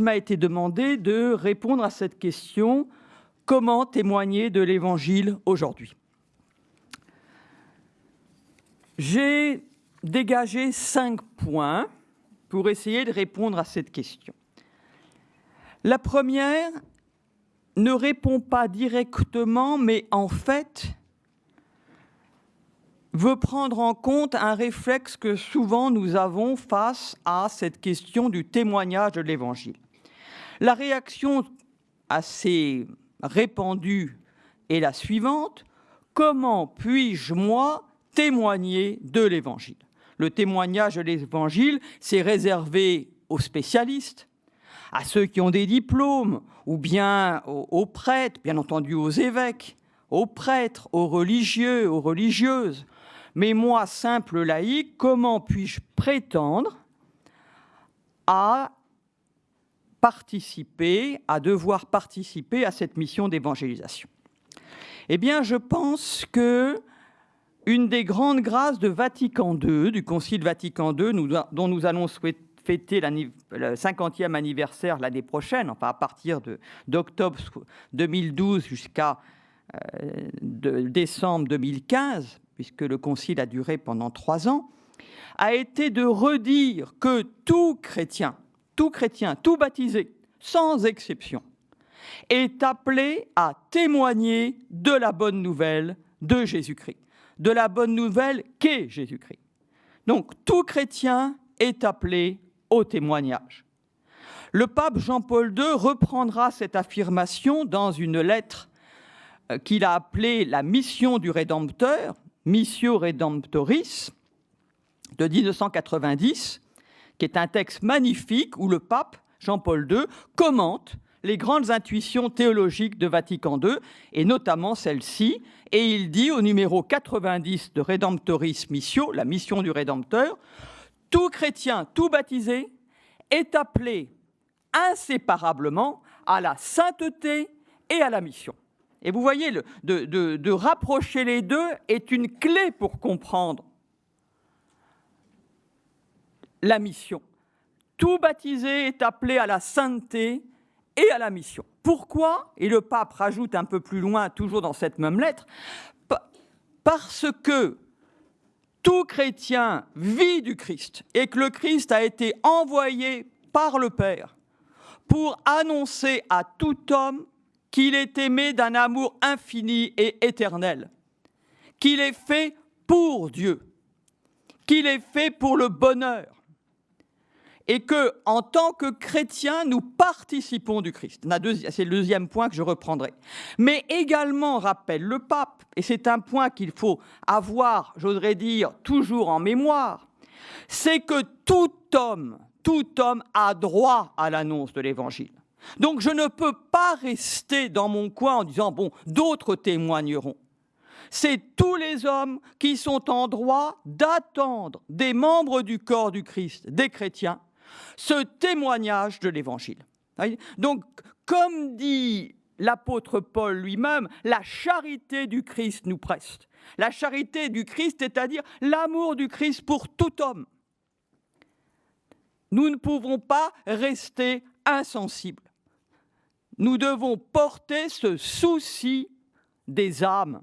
m'a été demandé de répondre à cette question: comment témoigner de l'Évangile aujourd'hui ? J'ai dégagé 5 points pour essayer de répondre à cette question. La première ne répond pas directement, mais en fait veut prendre en compte un réflexe que souvent nous avons face à cette question du témoignage de l'Évangile. La réaction assez répandue est la suivante: comment puis-je, moi, témoigner de l'Évangile ? Le témoignage de l'Évangile, c'est réservé aux spécialistes, à ceux qui ont des diplômes, ou bien aux prêtres, bien entendu aux évêques, aux prêtres, aux religieux, aux religieuses. Mais moi, simple laïc, comment puis-je prétendre à devoir participer à cette mission d'évangélisation ? Eh bien, je pense que une des grandes grâces de Vatican II, du Concile Vatican II, dont nous allons fêter le 50e anniversaire l'année prochaine, enfin à partir d'octobre 2012 jusqu'à décembre 2015, puisque le concile a duré pendant 3 ans, a été de redire que tout chrétien, tout baptisé, sans exception, est appelé à témoigner de la bonne nouvelle de Jésus-Christ, de la bonne nouvelle qu'est Jésus-Christ. Donc, tout chrétien est appelé au témoignage. Le pape Jean-Paul II reprendra cette affirmation dans une lettre qu'il a appelée la mission du Rédempteur, Missio Redemptoris, de 1990, qui est un texte magnifique où le pape Jean-Paul II commente les grandes intuitions théologiques de Vatican II, et notamment celle-ci, et il dit au numéro 90 de Redemptoris Missio, la mission du Rédempteur: tout chrétien, tout baptisé est appelé inséparablement à la sainteté et à la mission. Et vous voyez, de rapprocher les deux est une clé pour comprendre la mission. Tout baptisé est appelé à la sainteté et à la mission. Pourquoi ? Et le pape rajoute un peu plus loin, toujours dans cette même lettre, parce que tout chrétien vit du Christ et que le Christ a été envoyé par le Père pour annoncer à tout homme qu'il est aimé d'un amour infini et éternel, qu'il est fait pour Dieu, qu'il est fait pour le bonheur, et que, en tant que chrétiens, nous participons du Christ. C'est le deuxième point que je reprendrai. Mais également, rappelle le pape, et c'est un point qu'il faut avoir, j'oserais dire, toujours en mémoire, c'est que tout homme a droit à l'annonce de l'Évangile. Donc je ne peux pas rester dans mon coin en disant « bon, d'autres témoigneront ». C'est tous les hommes qui sont en droit d'attendre des membres du corps du Christ, des chrétiens, ce témoignage de l'Évangile. Donc, comme dit l'apôtre Paul lui-même, la charité du Christ nous presse. La charité du Christ, c'est-à-dire l'amour du Christ pour tout homme. Nous ne pouvons pas rester insensibles. Nous devons porter ce souci des âmes.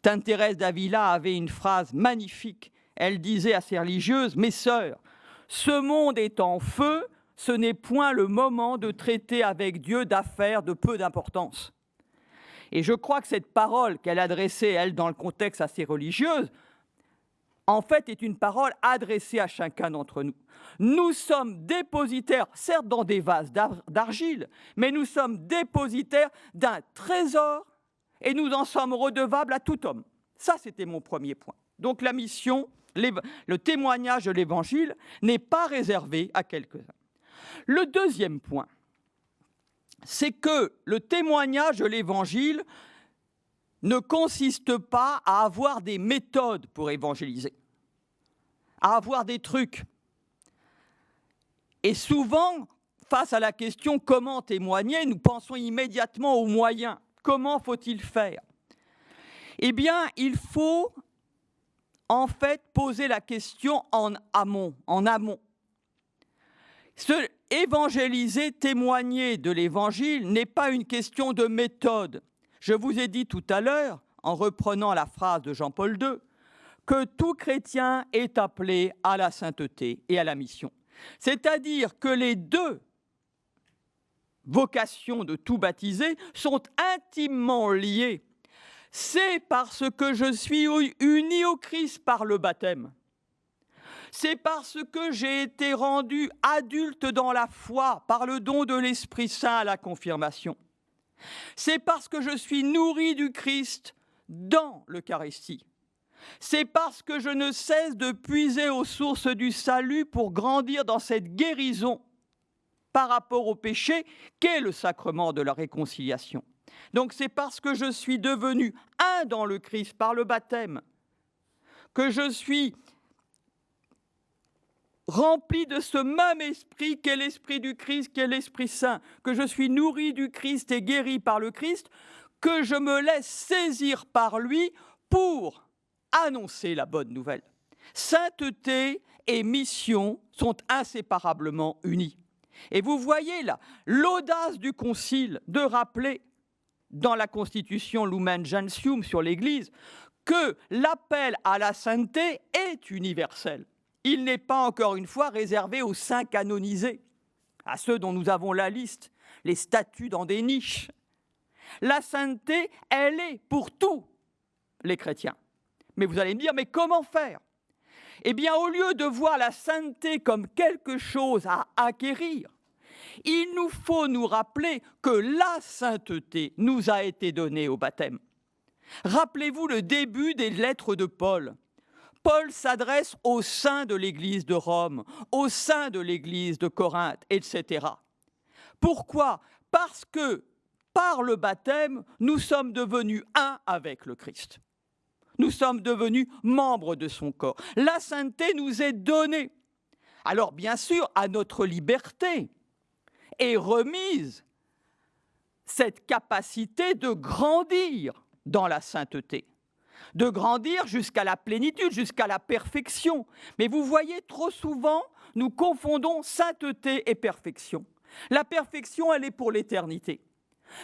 Sainte Thérèse d'Avila avait une phrase magnifique. Elle disait à ses religieuses: « Mes sœurs, ce monde est en feu, ce n'est point le moment de traiter avec Dieu d'affaires de peu d'importance. » Et je crois que cette parole qu'elle adressait, elle, dans le contexte à ses religieuses, en fait, est une parole adressée à chacun d'entre nous. Nous sommes dépositaires, certes dans des vases d'argile, mais nous sommes dépositaires d'un trésor et nous en sommes redevables à tout homme. Ça, c'était mon premier point. Donc la mission, le témoignage de l'Évangile n'est pas réservé à quelques-uns. Le deuxième point, c'est que le témoignage de l'Évangile ne consiste pas à avoir des méthodes pour évangéliser, à avoir des trucs. Et souvent, face à la question « comment témoigner ?», nous pensons immédiatement aux moyens. Comment faut-il faire ? Eh bien, il faut en fait poser la question en amont. évangéliser, témoigner de l'Évangile n'est pas une question de méthode. Je vous ai dit tout à l'heure, en reprenant la phrase de Jean-Paul II, que tout chrétien est appelé à la sainteté et à la mission. C'est-à-dire que les deux vocations de tout baptisé sont intimement liées. C'est parce que je suis uni au Christ par le baptême. C'est parce que j'ai été rendu adulte dans la foi par le don de l'Esprit Saint à la confirmation. C'est parce que je suis nourri du Christ dans l'Eucharistie. C'est parce que je ne cesse de puiser aux sources du salut pour grandir dans cette guérison par rapport au péché qu'est le sacrement de la réconciliation. Donc c'est parce que je suis devenu un dans le Christ par le baptême, que je suis rempli de ce même esprit qu'est l'esprit du Christ, qu'est l'Esprit Saint, que je suis nourri du Christ et guéri par le Christ, que je me laisse saisir par lui pour annoncer la bonne nouvelle. Sainteté et mission sont inséparablement unis. Et vous voyez là l'audace du Concile de rappeler dans la Constitution Lumen Gentium sur l'Église que l'appel à la sainteté est universel. Il n'est pas, encore une fois, réservé aux saints canonisés, à ceux dont nous avons la liste, les statues dans des niches. La sainteté, elle est pour tous les chrétiens. Mais vous allez me dire, mais comment faire ? Eh bien, au lieu de voir la sainteté comme quelque chose à acquérir, il nous faut nous rappeler que la sainteté nous a été donnée au baptême. Rappelez-vous le début des lettres de Paul. Paul s'adresse au sein de l'Église de Rome, au sein de l'Église de Corinthe, etc. Pourquoi ? Parce que par le baptême, nous sommes devenus un avec le Christ. Nous sommes devenus membres de son corps. La sainteté nous est donnée. Alors bien sûr, à notre liberté est remise cette capacité de grandir dans la sainteté, de grandir jusqu'à la plénitude, jusqu'à la perfection. Mais vous voyez, trop souvent, nous confondons sainteté et perfection. La perfection, elle est pour l'éternité.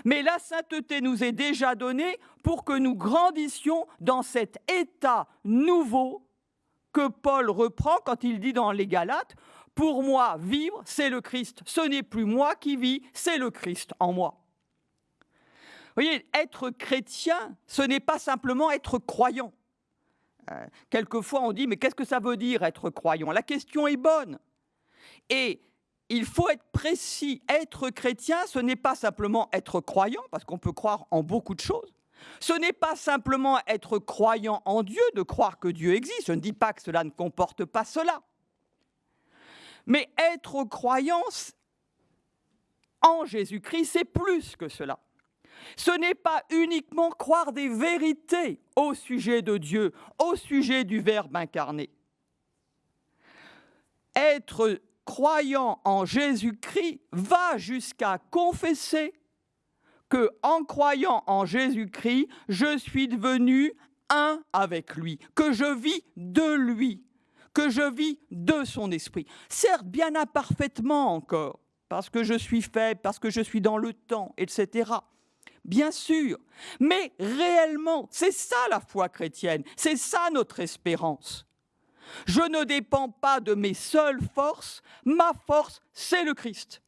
Mais la sainteté nous est déjà donnée pour que nous grandissions dans cet état nouveau que Paul reprend quand il dit dans les Galates « Pour moi, vivre, c'est le Christ. Ce n'est plus moi qui vis, c'est le Christ en moi. » Vous voyez, être chrétien, ce n'est pas simplement être croyant. Quelquefois, on dit « Mais qu'est-ce que ça veut dire être croyant ?» La question est bonne. Et il faut être précis. Être chrétien, ce n'est pas simplement être croyant, parce qu'on peut croire en beaucoup de choses. Ce n'est pas simplement être croyant en Dieu, de croire que Dieu existe. Je ne dis pas que cela ne comporte pas cela. Mais être croyant en Jésus-Christ, c'est plus que cela. Ce n'est pas uniquement croire des vérités au sujet de Dieu, au sujet du Verbe incarné. Être croyant en Jésus-Christ va jusqu'à confesser que, en croyant en Jésus-Christ, je suis devenu un avec lui, que je vis de lui, que je vis de son esprit. Certes, bien imparfaitement encore, parce que je suis faible, parce que je suis dans le temps, etc. Bien sûr, mais réellement, c'est ça la foi chrétienne, c'est ça notre espérance. Je ne dépends pas de mes seules forces, ma force, c'est le Christ.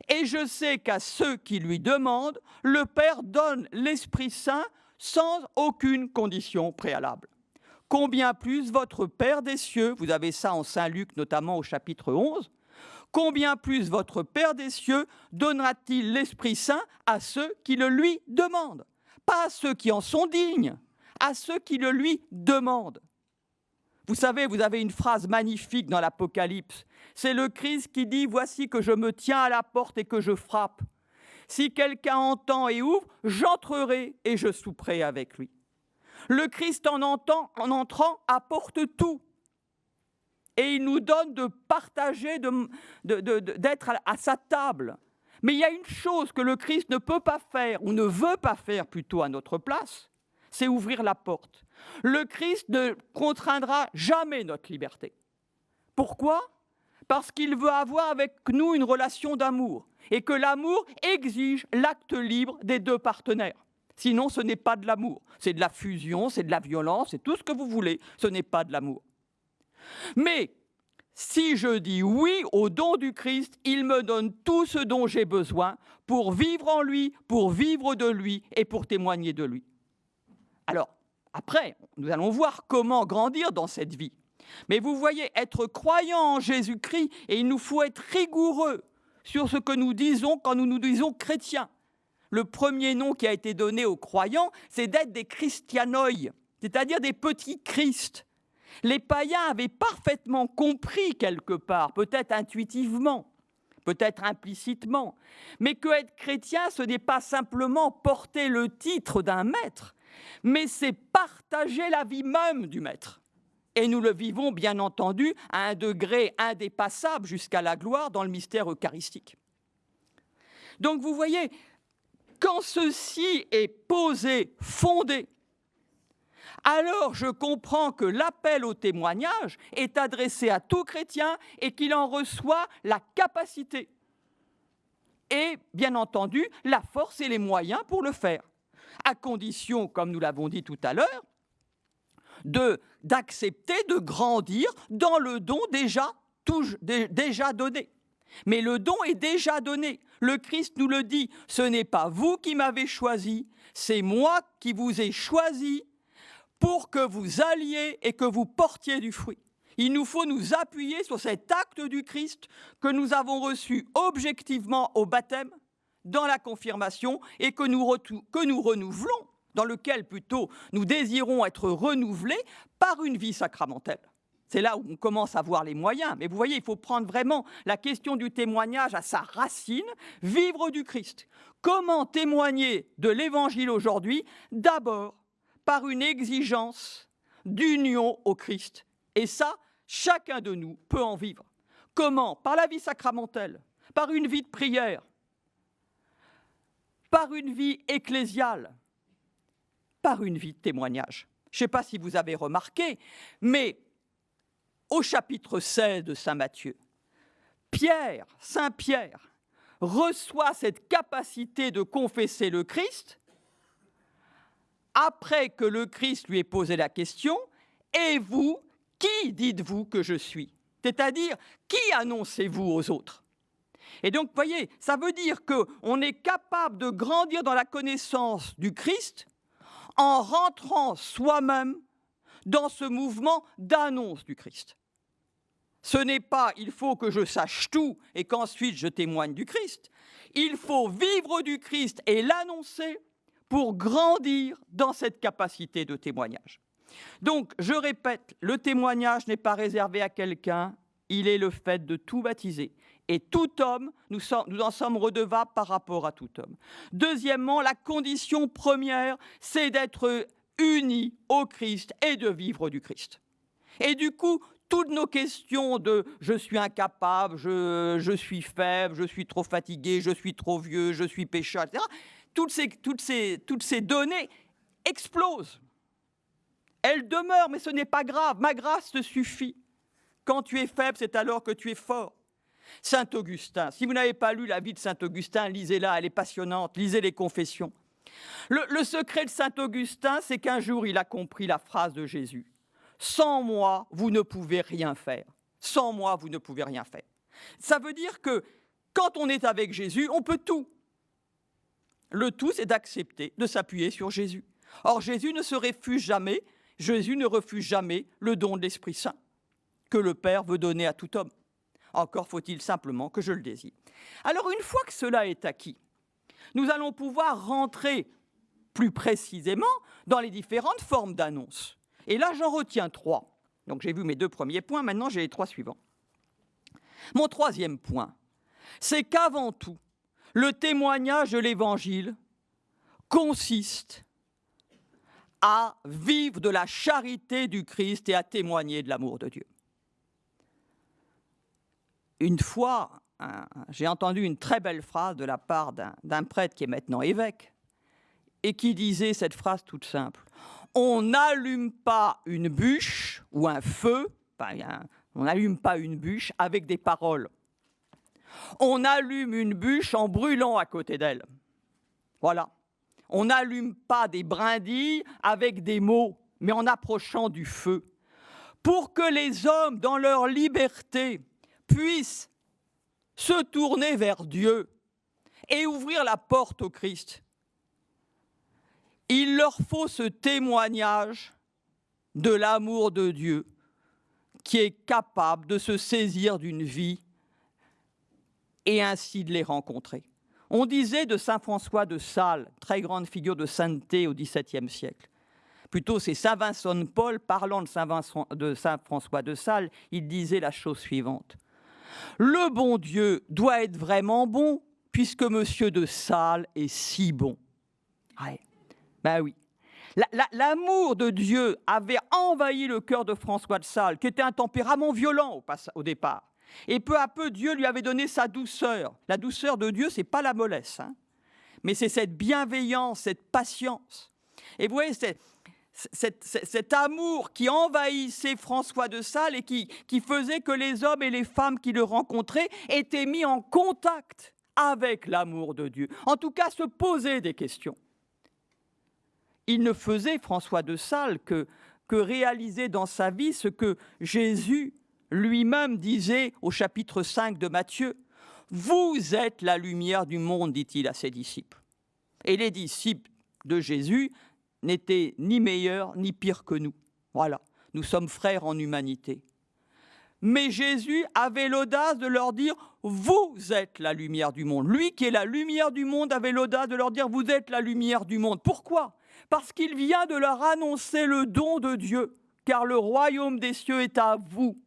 Et je sais qu'à ceux qui lui demandent, le Père donne l'Esprit Saint sans aucune condition préalable. Combien plus votre Père des cieux, vous avez ça en Saint Luc notamment au chapitre 11, combien plus votre Père des cieux donnera-t-il l'Esprit Saint à ceux qui le lui demandent ? Pas à ceux qui en sont dignes, à ceux qui le lui demandent. Vous savez, vous avez une phrase magnifique dans l'Apocalypse. C'est le Christ qui dit « Voici que je me tiens à la porte et que je frappe. Si quelqu'un entend et ouvre, j'entrerai et je souperai avec lui. » Le Christ, en entrant, apporte tout. Et il nous donne de partager, d'être à sa table. Mais il y a une chose que le Christ ne peut pas faire, ou ne veut pas faire plutôt à notre place, c'est ouvrir la porte. Le Christ ne contraindra jamais notre liberté. Pourquoi ? parce qu'il veut avoir avec nous une relation d'amour, et que l'amour exige l'acte libre des deux partenaires. Sinon, ce n'est pas de l'amour. C'est de la fusion, c'est de la violence, c'est tout ce que vous voulez. Ce n'est pas de l'amour. Mais si je dis oui au don du Christ, il me donne tout ce dont j'ai besoin pour vivre en lui, pour vivre de lui et pour témoigner de lui. Alors, après, nous allons voir comment grandir dans cette vie. Mais vous voyez, être croyant en Jésus-Christ, et il nous faut être rigoureux sur ce que nous disons quand nous nous disons chrétiens. Le premier nom qui a été donné aux croyants, c'est d'être des christianoi, c'est-à-dire des petits Christ. Les païens avaient parfaitement compris quelque part, peut-être intuitivement, peut-être implicitement, mais que être chrétien, ce n'est pas simplement porter le titre d'un maître, mais c'est partager la vie même du maître. Et nous le vivons, bien entendu, à un degré indépassable jusqu'à la gloire dans le mystère eucharistique. Donc vous voyez, quand ceci est posé, fondé, alors je comprends que l'appel au témoignage est adressé à tout chrétien et qu'il en reçoit la capacité et, bien entendu, la force et les moyens pour le faire, à condition, comme nous l'avons dit tout à l'heure, d'accepter de grandir dans le don déjà donné. Mais le don est déjà donné. Le Christ nous le dit, ce n'est pas vous qui m'avez choisi, c'est moi qui vous ai choisi pour que vous alliez et que vous portiez du fruit. Il nous faut nous appuyer sur cet acte du Christ que nous avons reçu objectivement au baptême, dans la confirmation, et que nous renouvelons, dans lequel plutôt nous désirons être renouvelés par une vie sacramentelle. C'est là où on commence à voir les moyens. Mais vous voyez, il faut prendre vraiment la question du témoignage à sa racine, vivre du Christ. Comment témoigner de l'Évangile aujourd'hui ? D'abord, par une exigence d'union au Christ. Et ça, chacun de nous peut en vivre. Comment ? Par la vie sacramentelle, par une vie de prière, par une vie ecclésiale, par une vie de témoignage. Je ne sais pas si vous avez remarqué, mais au chapitre 16 de saint Matthieu, Saint Pierre, reçoit cette capacité de confesser le Christ après que le Christ lui ait posé la question « Et vous, qui dites-vous que je suis ?» C'est-à-dire, qui annoncez-vous aux autres ? Et donc, vous voyez, ça veut dire qu'on est capable de grandir dans la connaissance du Christ en rentrant soi-même dans ce mouvement d'annonce du Christ. Ce n'est pas « il faut que je sache tout et qu'ensuite je témoigne du Christ ». Il faut vivre du Christ et l'annoncer pour grandir dans cette capacité de témoignage. Donc, je répète, le témoignage n'est pas réservé à quelqu'un, il est le fait de tout baptiser. Et tout homme, nous en sommes redevables par rapport à tout homme. Deuxièmement, la condition première, c'est d'être unis au Christ et de vivre du Christ. Et du coup, toutes nos questions de « je suis incapable, je suis faible, je suis trop fatigué, je suis trop vieux, je suis pécheur », etc., toutes ces données explosent. Elles demeurent, mais ce n'est pas grave. Ma grâce te suffit. Quand tu es faible, c'est alors que tu es fort. Saint Augustin, si vous n'avez pas lu la vie de Saint Augustin, lisez-la, elle est passionnante, lisez les Confessions. Le secret de Saint Augustin, c'est qu'un jour, il a compris la phrase de Jésus. « Sans moi, vous ne pouvez rien faire. Sans moi, vous ne pouvez rien faire. » Ça veut dire que quand on est avec Jésus, on peut tout. Le tout, c'est d'accepter, de s'appuyer sur Jésus. Or, Jésus ne refuse jamais le don de l'Esprit Saint que le Père veut donner à tout homme. Encore faut-il simplement que je le désire. Alors, une fois que cela est acquis, nous allons pouvoir rentrer plus précisément dans les différentes formes d'annonce. Et là, j'en retiens 3. Donc, j'ai vu mes 2 premiers points, maintenant j'ai les 3 suivants. Mon 3e point, c'est qu'avant tout, le témoignage de l'Évangile consiste à vivre de la charité du Christ et à témoigner de l'amour de Dieu. Une fois, j'ai entendu une très belle phrase de la part d'un prêtre qui est maintenant évêque et qui disait cette phrase toute simple. On n'allume pas une bûche ou un feu, On n'allume pas une bûche avec des paroles. On allume une bûche en brûlant à côté d'elle. Voilà. On n'allume pas des brindilles avec des mots, mais en approchant du feu. Pour que les hommes, dans leur liberté, puissent se tourner vers Dieu et ouvrir la porte au Christ. Il leur faut ce témoignage de l'amour de Dieu qui est capable de se saisir d'une vie et ainsi de les rencontrer. On disait de saint François de Sales, très grande figure de sainteté au XVIIe siècle. Plutôt, c'est saint Vincent de Paul, parlant de saint François de Sales, il disait la chose suivante. Le bon Dieu doit être vraiment bon, puisque monsieur de Sales est si bon. Ouais. Ben oui. L'amour de Dieu avait envahi le cœur de François de Sales, qui était un tempérament violent au départ. Et peu à peu, Dieu lui avait donné sa douceur. La douceur de Dieu, ce n'est pas la mollesse, hein, mais c'est cette bienveillance, cette patience. Et vous voyez, cet amour qui envahissait François de Sales et qui faisait que les hommes et les femmes qui le rencontraient étaient mis en contact avec l'amour de Dieu. En tout cas, se poser des questions. Il ne faisait, François de Sales, que réaliser dans sa vie ce que Jésus lui-même disait au chapitre 5 de Matthieu. « Vous êtes la lumière du monde », dit-il à ses disciples. Et les disciples de Jésus n'étaient ni meilleurs ni pires que nous. Voilà, nous sommes frères en humanité. Mais Jésus avait l'audace de leur dire « Vous êtes la lumière du monde ». Lui qui est la lumière du monde avait l'audace de leur dire « Vous êtes la lumière du monde ». Pourquoi ? Parce qu'il vient de leur annoncer le don de Dieu, car le royaume des cieux est à vous.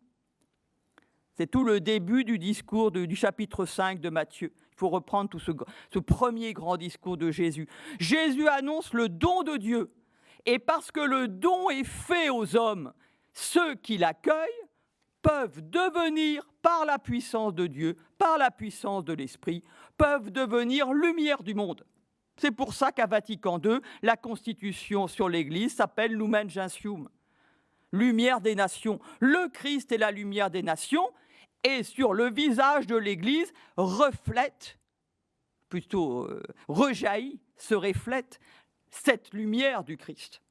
C'est tout le début du discours du chapitre 5 de Matthieu. Il faut reprendre tout ce premier grand discours de Jésus. Jésus annonce le don de Dieu. Et parce que le don est fait aux hommes, ceux qui l'accueillent peuvent devenir, par la puissance de Dieu, par la puissance de l'Esprit, peuvent devenir lumière du monde. C'est pour ça qu'à Vatican II, la Constitution sur l'Église s'appelle Lumen Gentium, lumière des nations. Le Christ est la lumière des nations et sur le visage de l'Église reflète, plutôt rejaillit, se reflète cette lumière du Christ.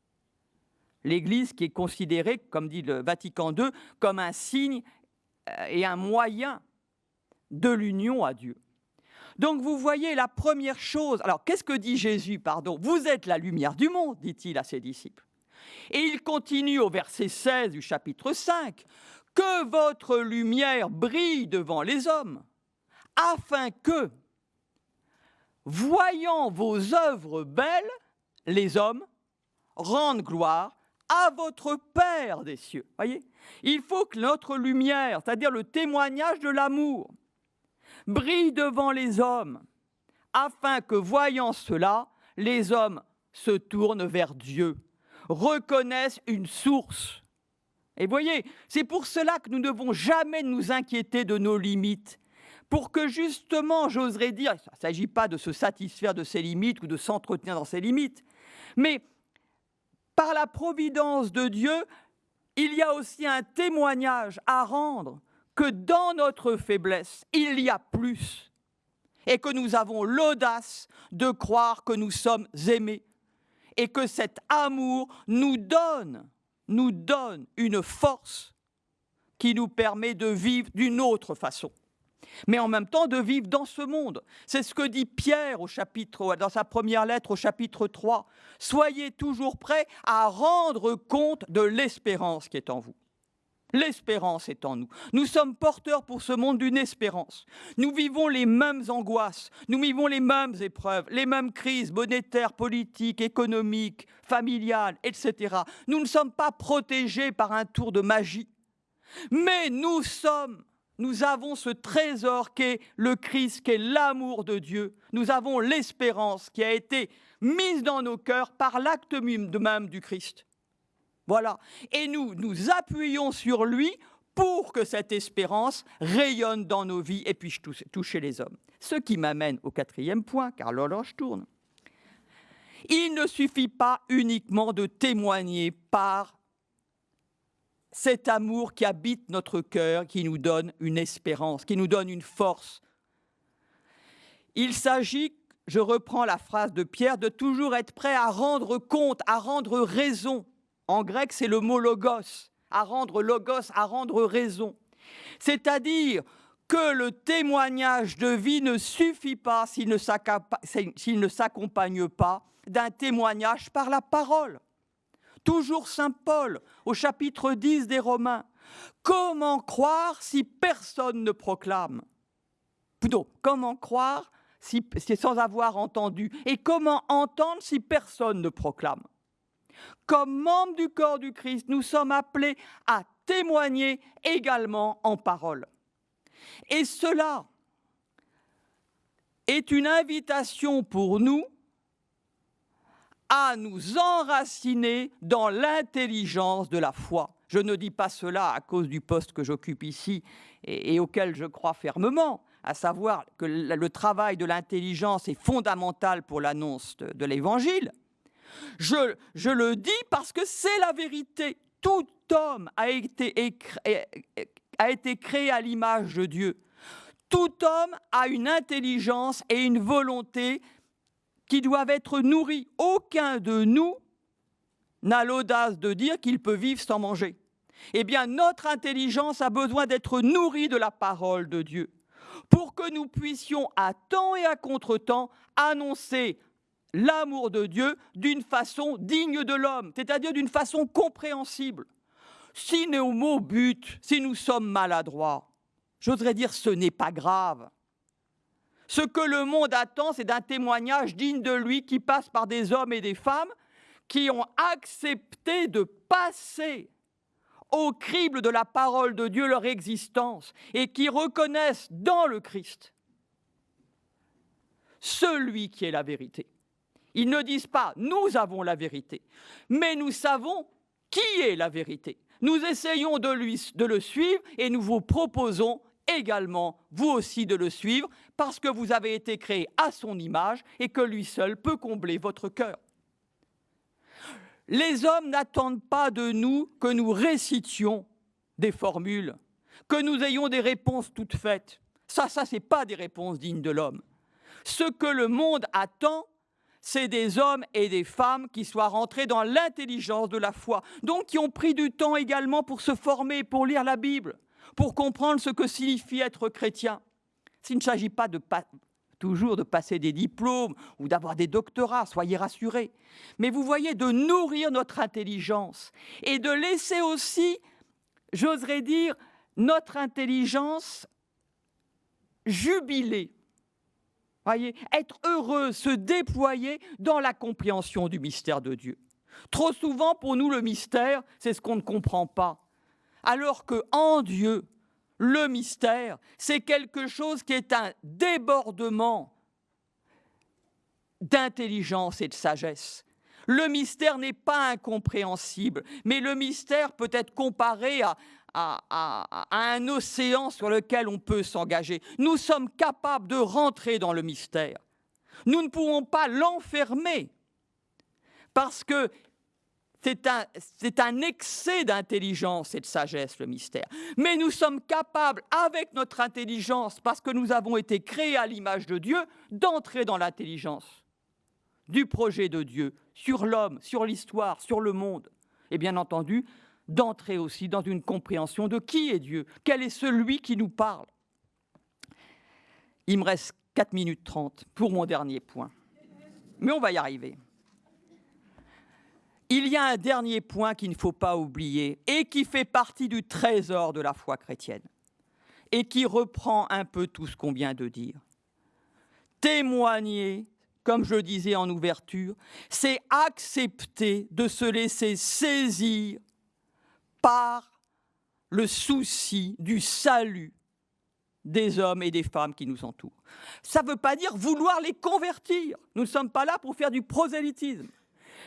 L'Église qui est considérée, comme dit le Vatican II, comme un signe et un moyen de l'union à Dieu. Donc vous voyez la première chose. Alors qu'est-ce que dit Jésus, pardon ? Vous êtes la lumière du monde, dit-il à ses disciples. Et il continue au verset 16 du chapitre 5. Que votre lumière brille devant les hommes, afin que, voyant vos œuvres belles, les hommes rendent gloire à votre Père des cieux. Voyez ? Il faut que notre lumière, c'est-à-dire le témoignage de l'amour, brille devant les hommes, afin que, voyant cela, les hommes se tournent vers Dieu, reconnaissent une source. Et voyez, c'est pour cela que nous ne devons jamais nous inquiéter de nos limites, pour que justement, j'oserais dire, il ne s'agit pas de se satisfaire de ses limites ou de s'entretenir dans ses limites, mais par la providence de Dieu, il y a aussi un témoignage à rendre que dans notre faiblesse, il y a plus, et que nous avons l'audace de croire que nous sommes aimés, et que cet amour nous donne une force qui nous permet de vivre d'une autre façon, mais en même temps de vivre dans ce monde. C'est ce que dit Pierre dans sa première lettre au chapitre 3. « Soyez toujours prêts à rendre compte de l'espérance qui est en vous. » L'espérance est en nous. Nous sommes porteurs pour ce monde d'une espérance. Nous vivons les mêmes angoisses, nous vivons les mêmes épreuves, les mêmes crises monétaires, politiques, économiques, familiales, etc. Nous ne sommes pas protégés par un tour de magie. Mais nous avons ce trésor qu'est le Christ, qu'est l'amour de Dieu. Nous avons l'espérance qui a été mise dans nos cœurs par l'acte même du Christ. Voilà. Et nous nous appuyons sur lui pour que cette espérance rayonne dans nos vies et puisse toucher les hommes. Ce qui m'amène au 4e point, car l'horloge tourne. Il ne suffit pas uniquement de témoigner par cet amour qui habite notre cœur, qui nous donne une espérance, qui nous donne une force. Il s'agit, je reprends la phrase de Pierre, de toujours être prêt à rendre compte, à rendre raison. En grec, c'est le mot logos, à rendre logos, à rendre raison. C'est-à-dire que le témoignage de vie ne suffit pas s'il ne s'accompagne pas d'un témoignage par la parole. Toujours saint Paul, au chapitre 10 des Romains. Comment croire si personne ne proclame? Plutôt, comment croire si sans avoir entendu? Et comment entendre si personne ne proclame? Comme membres du corps du Christ, nous sommes appelés à témoigner également en parole. Et cela est une invitation pour nous à nous enraciner dans l'intelligence de la foi. Je ne dis pas cela à cause du poste que j'occupe ici et auquel je crois fermement, à savoir que le travail de l'intelligence est fondamental pour l'annonce de l'Évangile. Je le dis parce que c'est la vérité. Tout homme a été créé à l'image de Dieu. Tout homme a une intelligence et une volonté qui doivent être nourris. Aucun de nous n'a l'audace de dire qu'il peut vivre sans manger. Eh bien, notre intelligence a besoin d'être nourrie de la parole de Dieu pour que nous puissions, à temps et à contre-temps, annoncer l'amour de Dieu d'une façon digne de l'homme, c'est-à-dire d'une façon compréhensible. Si nos mots butent, si nous sommes maladroits, j'oserais dire ce n'est pas grave. Ce que le monde attend, c'est d'un témoignage digne de lui qui passe par des hommes et des femmes qui ont accepté de passer au crible de la parole de Dieu leur existence et qui reconnaissent dans le Christ celui qui est la vérité. Ils ne disent pas « nous avons la vérité », mais nous savons qui est la vérité. Nous essayons de le suivre et nous vous proposons également, vous aussi, de le suivre parce que vous avez été créés à son image et que lui seul peut combler votre cœur. Les hommes n'attendent pas de nous que nous récitions des formules, que nous ayons des réponses toutes faites. Ça, c'est pas des réponses dignes de l'homme. Ce que le monde attend, c'est des hommes et des femmes qui soient rentrés dans l'intelligence de la foi, donc qui ont pris du temps également pour se former, pour lire la Bible, pour comprendre ce que signifie être chrétien. Il ne s'agit pas toujours de passer des diplômes ou d'avoir des doctorats, soyez rassurés. Mais vous voyez, de nourrir notre intelligence et de laisser aussi, j'oserais dire, notre intelligence jubiler. Voyez, être heureux, se déployer dans la compréhension du mystère de Dieu. Trop souvent, pour nous, le mystère, c'est ce qu'on ne comprend pas. Alors qu'en Dieu, le mystère, c'est quelque chose qui est un débordement d'intelligence et de sagesse. Le mystère n'est pas incompréhensible, mais le mystère peut être comparé à un océan sur lequel on peut s'engager. Nous sommes capables de rentrer dans le mystère. Nous ne pouvons pas l'enfermer parce que c'est un excès d'intelligence et de sagesse, le mystère. Mais nous sommes capables, avec notre intelligence, parce que nous avons été créés à l'image de Dieu, d'entrer dans l'intelligence du projet de Dieu sur l'homme, sur l'histoire, sur le monde. Et bien entendu, d'entrer aussi dans une compréhension de qui est Dieu, quel est celui qui nous parle. Il me reste 4 minutes 30 pour mon dernier point. Mais on va y arriver. Il y a un dernier point qu'il ne faut pas oublier et qui fait partie du trésor de la foi chrétienne et qui reprend un peu tout ce qu'on vient de dire. Témoigner, comme je le disais en ouverture, c'est accepter de se laisser saisir par le souci du salut des hommes et des femmes qui nous entourent. Ça ne veut pas dire vouloir les convertir. Nous ne sommes pas là pour faire du prosélytisme.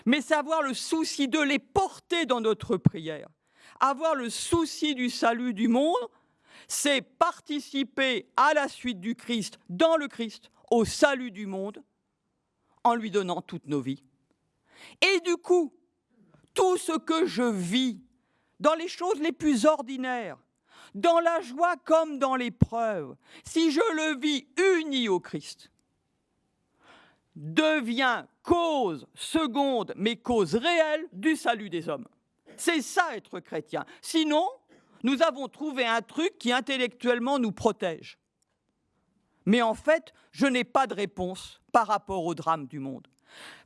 Mais c'est avoir le souci de les porter dans notre prière. Avoir le souci du salut du monde, c'est participer à la suite du Christ, dans le Christ, au salut du monde, en lui donnant toutes nos vies. Et du coup, tout ce que je vis dans les choses les plus ordinaires, dans la joie comme dans l'épreuve, si je le vis uni au Christ, devient cause seconde, mais cause réelle du salut des hommes. C'est ça être chrétien. Sinon, nous avons trouvé un truc qui intellectuellement nous protège. Mais en fait, je n'ai pas de réponse par rapport au drame du monde.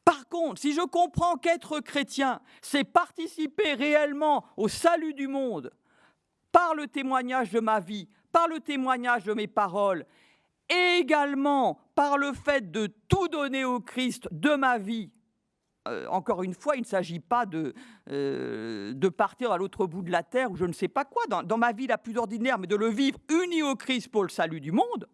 Par contre, si je comprends qu'être chrétien, c'est participer réellement au salut du monde, par le témoignage de ma vie, par le témoignage de mes paroles, et également par le fait de tout donner au Christ de ma vie. Encore une fois, il ne s'agit pas de partir à l'autre bout de la terre ou je ne sais pas quoi, dans ma vie la plus ordinaire, mais de le vivre uni au Christ pour le salut du monde.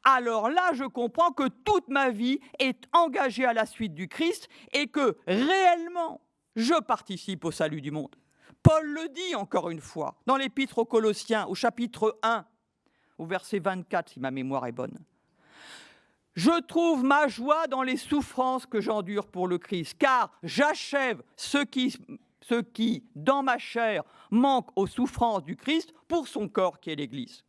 Alors là, je comprends que toute ma vie est engagée à la suite du Christ et que réellement, je participe au salut du monde. Paul le dit encore une fois, dans l'Épître aux Colossiens, au chapitre 1, au verset 24, si ma mémoire est bonne. Je trouve ma joie dans les souffrances que j'endure pour le Christ, car j'achève ce qui, dans ma chair, manque aux souffrances du Christ pour son corps qui est l'Église.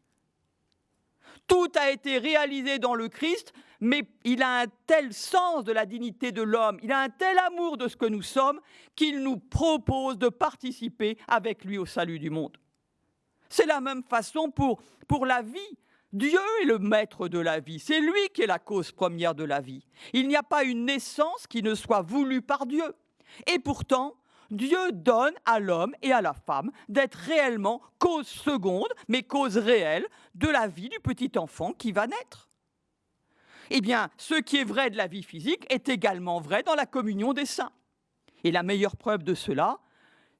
Tout a été réalisé dans le Christ, mais il a un tel sens de la dignité de l'homme, il a un tel amour de ce que nous sommes, qu'il nous propose de participer avec lui au salut du monde. C'est la même façon pour la vie. Dieu est le maître de la vie, c'est lui qui est la cause première de la vie. Il n'y a pas une naissance qui ne soit voulue par Dieu. Et pourtant, Dieu donne à l'homme et à la femme d'être réellement cause seconde, mais cause réelle de la vie du petit enfant qui va naître. Eh bien, ce qui est vrai de la vie physique est également vrai dans la communion des saints. Et la meilleure preuve de cela,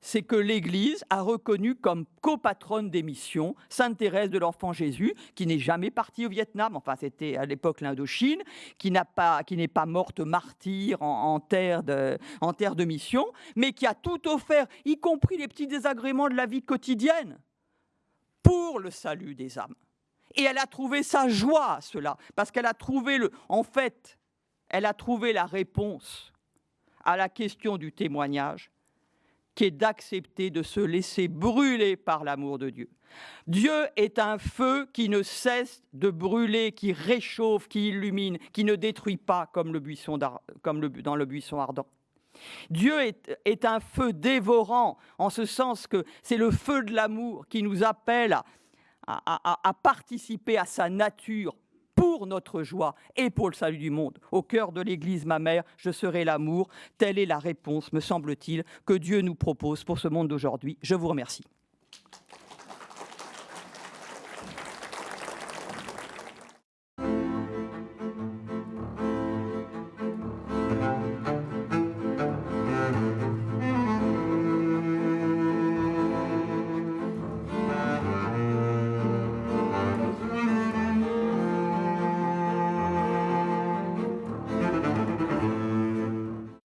c'est que l'Église a reconnu comme copatronne des missions Sainte Thérèse de l'Enfant Jésus, qui n'est jamais partie au Vietnam, enfin c'était à l'époque l'Indochine, qui n'est pas morte martyre en terre de mission, mais qui a tout offert, y compris les petits désagréments de la vie quotidienne, pour le salut des âmes. Et elle a trouvé sa joie à cela, parce qu'elle a trouvé elle a trouvé la réponse à la question du témoignage, qui est d'accepter de se laisser brûler par l'amour de Dieu. Dieu est un feu qui ne cesse de brûler, qui réchauffe, qui illumine, qui ne détruit pas comme dans le buisson ardent. Dieu est un feu dévorant, en ce sens que c'est le feu de l'amour qui nous appelle à participer à sa nature pour notre joie et pour le salut du monde. Au cœur de l'Église, ma mère, je serai l'amour. Telle est la réponse, me semble-t-il, que Dieu nous propose pour ce monde d'aujourd'hui. Je vous remercie.